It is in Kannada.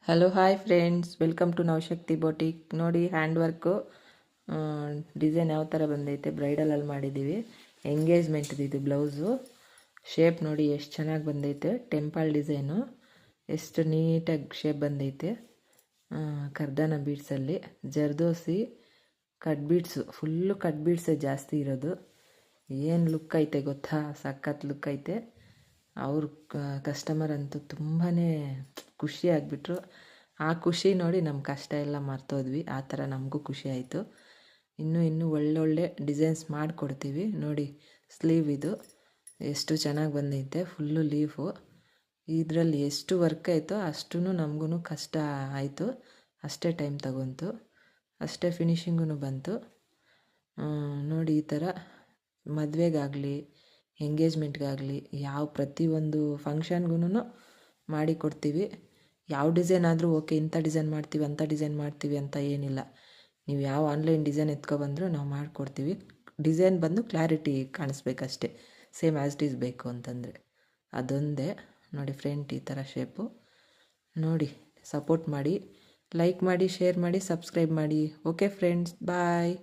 Hello hi friends, welcome to Navashakti boutique. ನೋಡಿ ಹ್ಯಾಂಡ್ ವರ್ಕು ಡಿಸೈನ್ ಯಾವ ಥರ ಬಂದೈತೆ. ಬ್ರೈಡಲಲ್ಲಿ ಮಾಡಿದ್ದೀವಿ. ಎಂಗೇಜ್ಮೆಂಟ್ದು ಇದು ಬ್ಲೌಸು. ಶೇಪ್ ನೋಡಿ ಎಷ್ಟು ಚೆನ್ನಾಗಿ ಬಂದೈತೆ. ಟೆಂಪಲ್ ಡಿಸೈನು ಎಷ್ಟು ನೀಟಾಗಿ ಶೇಪ್ ಬಂದೈತೆ. ಕರ್ದಾನ ಬೀಡ್ಸಲ್ಲಿ zardozi cut beads, full cut ಬೀಡ್ಸೇ ಜಾಸ್ತಿ ಇರೋದು. ಏನು ಲುಕ್ ಐತೆ ಗೊತ್ತಾ, ಸಖತ್ ಲುಕ್ ಐತೆ. ಅವ್ರ ಕಸ್ಟಮರ್ ಅಂತೂ ತುಂಬಾ ಖುಷಿ ಆಗಿಬಿಟ್ರು. ಆ ಖುಷಿ ನೋಡಿ ನಮ್ಮ ಕಷ್ಟ ಎಲ್ಲ ಮರ್ತೋದ್ವಿ. ಆ ಥರ ನಮಗೂ ಖುಷಿ ಆಯಿತು. ಇನ್ನೂ ಒಳ್ಳೊಳ್ಳೆ ಡಿಸೈನ್ಸ್ ಮಾಡಿಕೊಡ್ತೀವಿ. ನೋಡಿ ಸ್ಲೀವ್ ಇದು ಎಷ್ಟು ಚೆನ್ನಾಗಿ ಬಂದೈತೆ. Full leaf. ಇದರಲ್ಲಿ ಎಷ್ಟು ವರ್ಕ್ ಆಯಿತೋ ಅಷ್ಟೂ ನಮಗೂ ಕಷ್ಟ ಆಯಿತು. ಅಷ್ಟೇ ಟೈಮ್ ತಗೊಂತು, ಅಷ್ಟೇ ಫಿನಿಶಿಂಗೂ ಬಂತು. ನೋಡಿ ಈ ಥರ ಮದುವೆಗಾಗಲಿ ಎಂಗೇಜ್ಮೆಂಟ್ಗಾಗಲಿ ಪ್ರತಿಯೊಂದು ಫಂಕ್ಷನ್ಗೂ ಮಾಡಿ ಕೊಡ್ತೀವಿ. ಯಾವ ಡಿಸೈನ್ ಆದರೂ ಓಕೆ, ಇಂಥ ಡಿಸೈನ್ ಮಾಡ್ತೀವಿ ಅಂಥ ಡಿಸೈನ್ ಮಾಡ್ತೀವಿ ಅಂತ ಏನಿಲ್ಲ. ನೀವು ಯಾವ ಆನ್ಲೈನ್ ಡಿಸೈನ್ ಎತ್ಕೊಬಂದರೂ ನಾವು ಮಾಡಿಕೊಡ್ತೀವಿ. ಡಿಸೈನ್ ಬಂದು ಕ್ಲಾರಿಟಿ ಕಾಣಿಸ್ಬೇಕಷ್ಟೆ, ಸೇಮ್ ಆ್ಯಸ್ ಇಟ್ ಈಸ್ ಬೇಕು ಅಂತಂದರೆ. ಅದೊಂದೇ ನೋಡಿ ಫ್ರಂಟ್ ಈ ಥರ ಶೇಪು. ನೋಡಿ ಸಪೋರ್ಟ್ ಮಾಡಿ, ಲೈಕ್ ಮಾಡಿ, ಶೇರ್ ಮಾಡಿ, ಸಬ್ಸ್ಕ್ರೈಬ್ ಮಾಡಿ. ಓಕೆ ಫ್ರೆಂಡ್ಸ್, ಬಾಯ್.